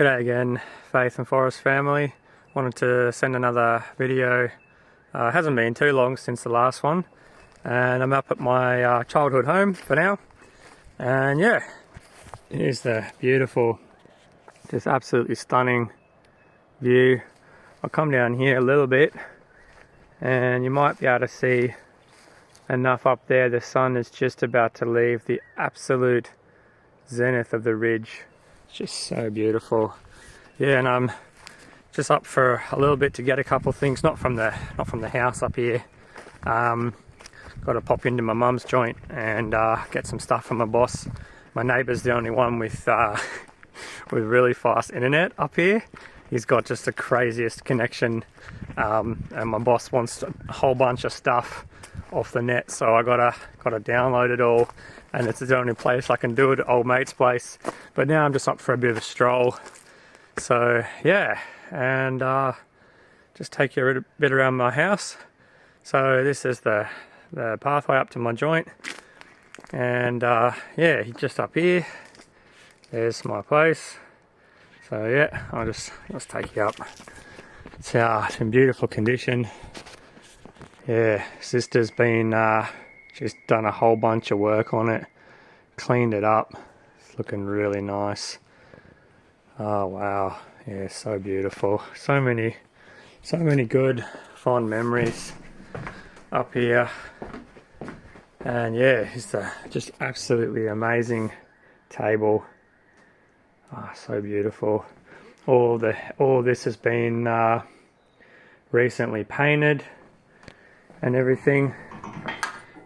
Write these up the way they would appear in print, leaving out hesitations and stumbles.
G'day again, Faith and Forest family. Wanted to send another video. It hasn't been too long since the last one, and I'm up at my childhood home for now. And yeah, here's the beautiful, just absolutely stunning view. I'll come down here a little bit, and you might be able to see enough up there. The sun is just about to leave the absolute zenith of the ridge. It's just so beautiful. Yeah, and I'm just up for a little bit to get a couple of things, not from the house up here. Got to pop into my mum's joint and get some stuff from my boss. My neighbour's the only one with with really fast internet up here. He's got just the craziest connection, and my boss wants a whole bunch of stuff off the net, so I gotta download it all, and it's the only place I can do it, at old mate's place. But now I'm just up for a bit of a stroll, so yeah, and just take you a bit around my house. So this is the pathway up to my joint, and yeah, just up here there's my place. So yeah, let's take you up. It's in beautiful condition. Yeah, sister's been she's done a whole bunch of work on it, cleaned it up. It's looking really nice. Oh wow, yeah, so beautiful. So many good fond memories up here. And yeah, it's just absolutely amazing table. Oh, so beautiful. All this has been recently painted and everything.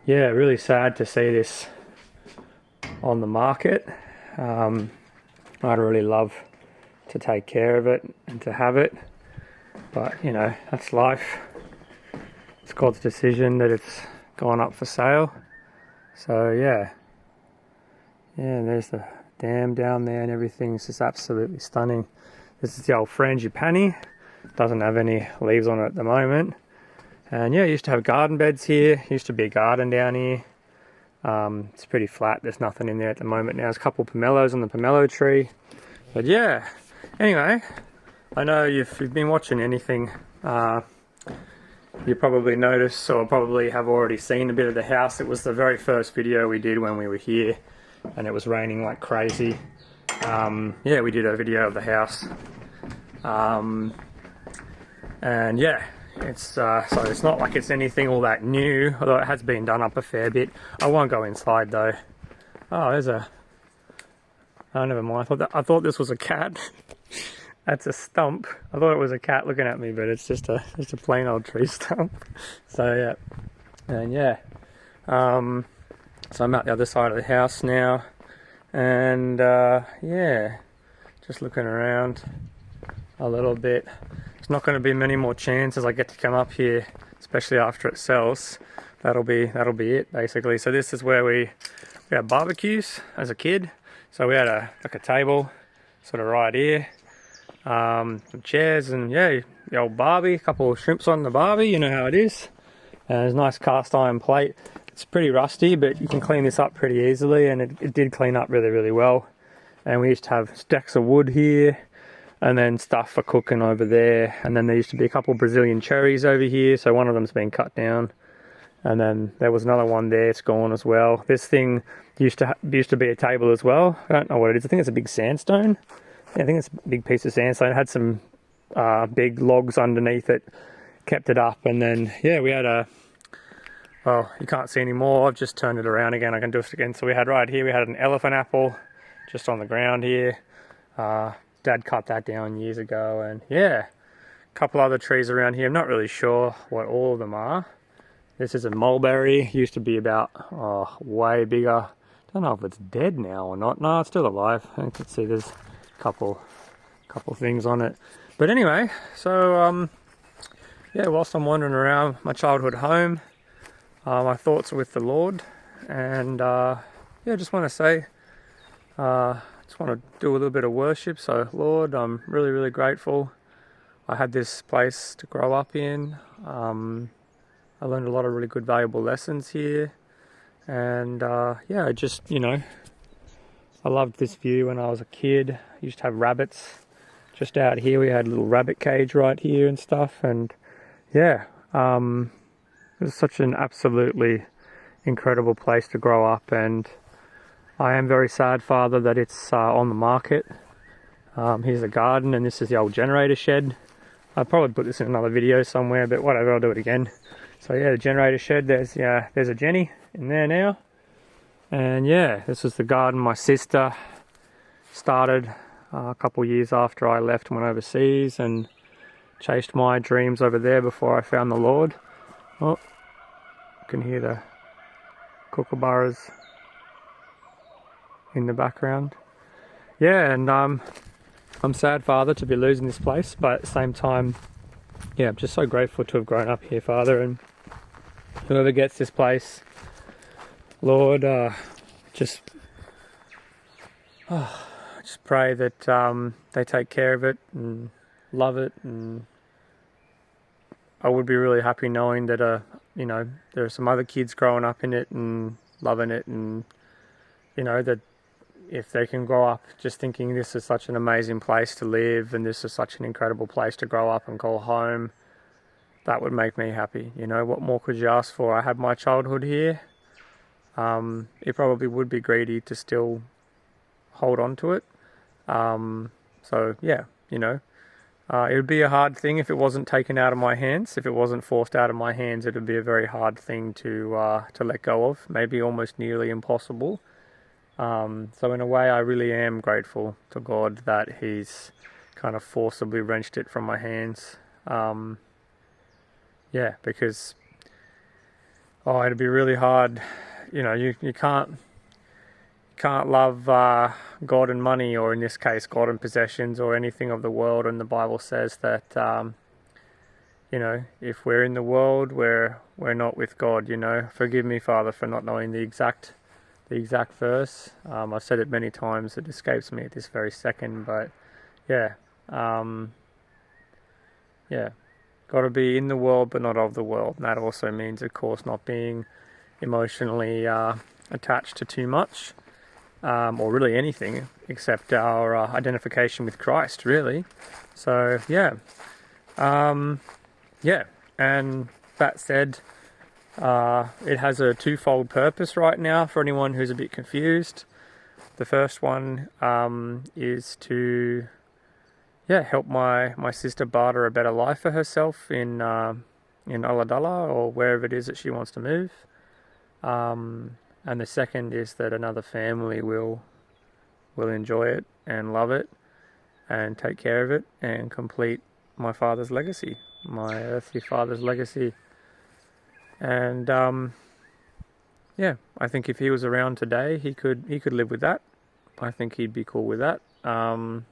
Yeah, really sad to see this on the market. I'd really love to take care of it and to have it, but you know, that's life. It's God's decision that it's gone up for sale. So yeah, there's the dam down there and everything. It's just absolutely stunning. This is the old frangipani. Doesn't have any leaves on it at the moment. And yeah, used to have garden beds here. Used to be a garden down here. It's pretty flat. There's nothing in there at the moment now. There's a couple of pomelos on the pomelo tree. But yeah, anyway, I know if you've been watching anything, you probably noticed or probably have already seen a bit of the house. It was the very first video we did when we were here, and it was raining like crazy. Yeah, we did a video of the house. And yeah, it's so it's not like it's anything all that new, although it has been done up a fair bit. I won't go inside though. Oh, there's a... Oh, never mind. I thought this was a cat. That's a stump. I thought it was a cat looking at me, but it's just a plain old tree stump. So yeah, and yeah. So I'm at the other side of the house now, and yeah, just looking around a little bit. There's not going to be many more chances I get to come up here, especially after it sells. That'll be it basically. So this is where we had barbecues as a kid. So we had a table sort of right here, some chairs, and yeah, the old barbie, a couple of shrimps on the barbie, you know how it is. And there's a nice cast iron plate. It's pretty rusty, but you can clean this up pretty easily, and it did clean up really, really well. And we used to have stacks of wood here, and then stuff for cooking over there. And then there used to be a couple of Brazilian cherries over here, so one of them's been cut down. And then there was another one there, it's gone as well. This thing used to be a table as well. I don't know what it is. I think it's a big sandstone. Yeah, I think it's a big piece of sandstone. It had some big logs underneath it, kept it up. And then, yeah, we had well, you can't see anymore. I've just turned it around again. I can do it again. So we had right here, we had an elephant apple just on the ground here. Dad cut that down years ago. And yeah, a couple other trees around here. I'm not really sure what all of them are. This is a mulberry. Used to be about way bigger. Don't know if it's dead now or not. No, it's still alive. I can see there's a couple things on it. But anyway, so yeah, whilst I'm wandering around my childhood home, my thoughts are with the Lord, and yeah, just want to say, just want to do a little bit of worship. So Lord, I'm really, really grateful I had this place to grow up in. I learned a lot of really good, valuable lessons here. And yeah, just, you know, I loved this view when I was a kid. I used to have rabbits just out here we had a little rabbit cage right here and stuff, and yeah, it was such an absolutely incredible place to grow up. And I am very sad, Father, that it's on the market. Here's the garden, and this is the old generator shed. I'll probably put this in another video somewhere, but whatever, I'll do it again. So yeah, the generator shed, there's a Jenny in there now. And yeah, this is the garden my sister started a couple years after I left and went overseas, and chased my dreams over there before I found the Lord. Oh, you can hear the kookaburras in the background. Yeah, and I'm sad, Father, to be losing this place, but at the same time, yeah, I'm just so grateful to have grown up here, Father. And whoever gets this place, Lord, just pray that they take care of it and love it. And I would be really happy knowing that there are some other kids growing up in it and loving it, and that if they can grow up just thinking this is such an amazing place to live and this is such an incredible place to grow up and call home, that would make me happy. What more could you ask for? I had my childhood here. It probably would be greedy to still hold on to it. So yeah, it would be a hard thing if it wasn't taken out of my hands. If it wasn't forced out of my hands, it would be a very hard thing to let go of. Maybe almost nearly impossible. So in a way, I really am grateful to God that He's kind of forcibly wrenched it from my hands. Yeah, because it'd be really hard. You can't love God and money, or in this case, God and possessions, or anything of the world. And the Bible says that if we're in the world, we're not with God. Forgive me, Father, for not knowing the exact verse. I've said it many times, it escapes me at this very second, but yeah, got to be in the world but not of the world. And that also means, of course, not being emotionally attached to too much, or really anything except our identification with Christ, really. So yeah, and that said, it has a twofold purpose right now for anyone who's a bit confused. The first one is to help my sister barter a better life for herself in Ulladulla, or wherever it is that she wants to move. And the second is that another family will enjoy it and love it and take care of it and complete my father's legacy, my earthly father's legacy. And I think if he was around today, he could live with that. I think he'd be cool with that. I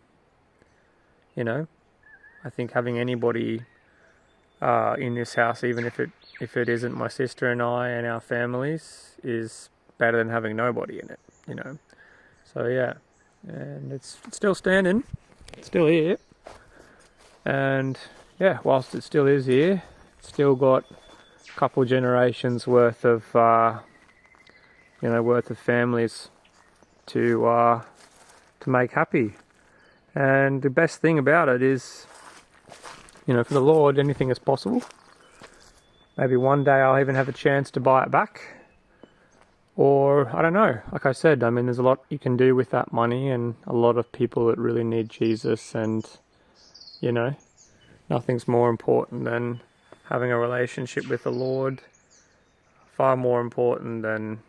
think having anybody in this house, even if it isn't my sister and I and our families, is better than having nobody in it. So yeah, and it's still standing, it's still here, and yeah, whilst it still is here, it's still got couple generations worth of families to make happy. And the best thing about it is, for the Lord, anything is possible. Maybe one day I'll even have a chance to buy it back, or I don't know. Like I said, there's a lot you can do with that money, and a lot of people that really need Jesus, and nothing's more important than having a relationship with the Lord. Far more important than,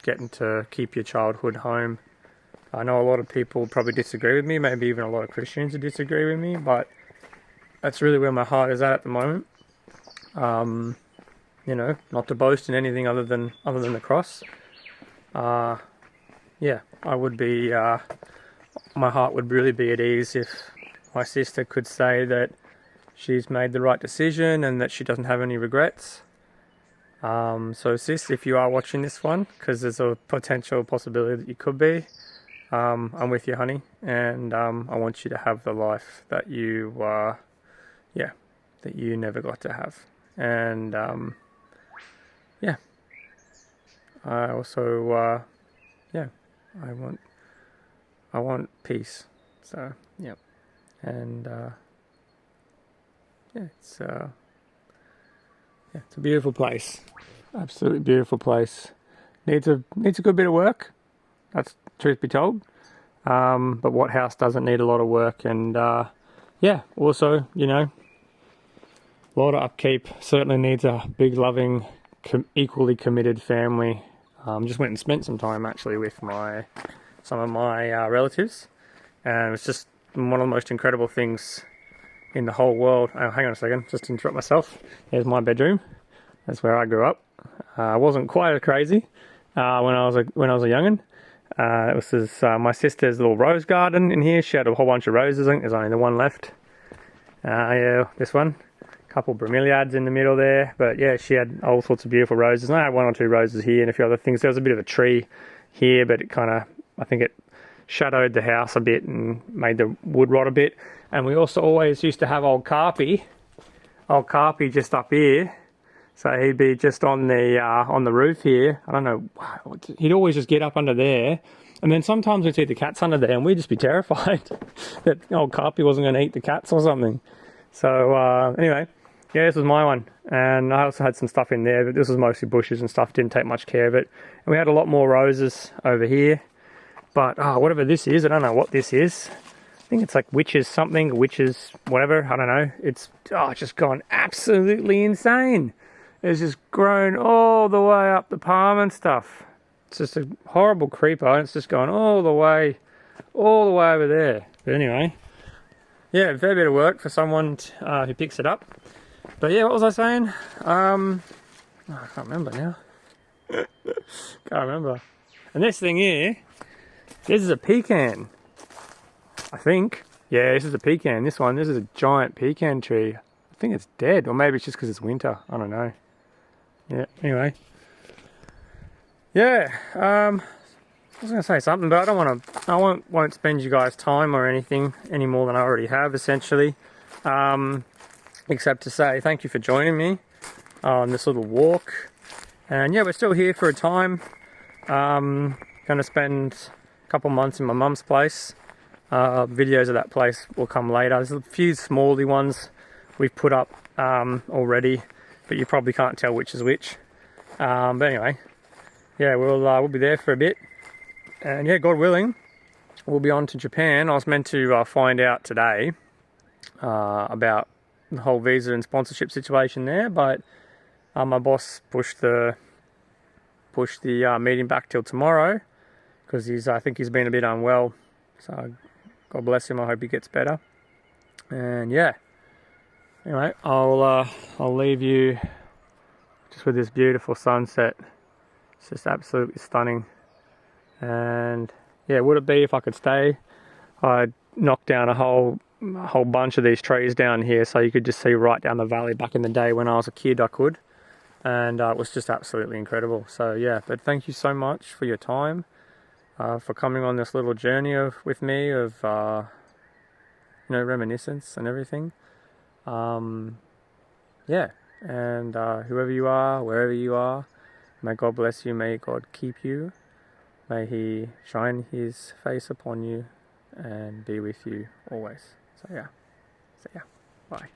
getting to keep your childhood home. I know a lot of people probably disagree with me, maybe even a lot of Christians who disagree with me, but that's really where my heart is at the moment. Not to boast in anything other than the cross. I would be, my heart would really be at ease if my sister could say that she's made the right decision and that she doesn't have any regrets. So sis, if you are watching this one, because there's a potential possibility that you could be, I'm with you, honey, and I want you to have the life that you never got to have. And I also I want peace. So yeah, and yeah, it's a beautiful place, absolutely beautiful place. Needs a good bit of work. That's truth be told. But what house doesn't need a lot of work? And yeah, also, you know, a lot of upkeep. Certainly needs a big, loving, equally committed family. Just went and spent some time actually with some of my relatives, and it was just one of the most incredible things in the whole world. Oh, hang on a second, just to interrupt myself. Here's my bedroom. That's where I grew up. I wasn't quite as crazy when I was a youngin'. This is my sister's little rose garden in here. She had a whole bunch of roses. I think there's only the one left. Yeah, this one. Couple bromeliads in the middle there, but yeah, she had all sorts of beautiful roses. And I had 1 or 2 roses here and a few other things. There was a bit of a tree here, but it kind of, I think it shadowed the house a bit and made the wood rot a bit. And we also always used to have old Carpy just up here. So he'd be just on the roof here. I don't know, he'd always just get up under there. And then sometimes we'd see the cats under there and we'd just be terrified that old Carpy wasn't going to eat the cats or something. So anyway, yeah, this was my one. And I also had some stuff in there, but this was mostly bushes and stuff. Didn't take much care of it. And we had a lot more roses over here. But whatever this is, I don't know what this is. I think it's like witches something, witches whatever, I don't know. It's just gone absolutely insane. It's just grown all the way up the palm and stuff. It's just a horrible creeper, and it's just gone all the way over there. But anyway, yeah, a fair bit of work for someone who picks it up. But yeah, what was I saying? I can't remember now. Can't remember. And this thing here, this is a pecan. I think. Yeah, this is a pecan. This is a giant pecan tree. I think it's dead, or maybe it's just because it's winter. I don't know. Yeah, anyway. Yeah, I was going to say something, but I won't spend you guys time or anything any more than I already have, essentially. Except to say thank you for joining me on this little walk. And yeah, we're still here for a time. Going to spend a couple months in my mum's place. Videos of that place will come later. There's a few smally ones we've put up already, but you probably can't tell which is which. But anyway, yeah, we'll be there for a bit. And yeah, God willing, we'll be on to Japan. I was meant to find out today about the whole visa and sponsorship situation there, but my boss pushed the meeting back till tomorrow because I think he's been a bit unwell. So God bless him. I hope he gets better. And yeah, anyway, I'll leave you just with this beautiful sunset. It's just absolutely stunning. And yeah, would it be if I could stay? I'd knock down a whole bunch of these trees down here so you could just see right down the valley. Back in the day when I was a kid, I could. And it was just absolutely incredible. So yeah, but thank you so much for your time, for coming on this little journey with me of reminiscence and everything. Yeah, and whoever you are, wherever you are, may God bless you, may God keep you, may He shine His face upon you and be with you always. So yeah, bye.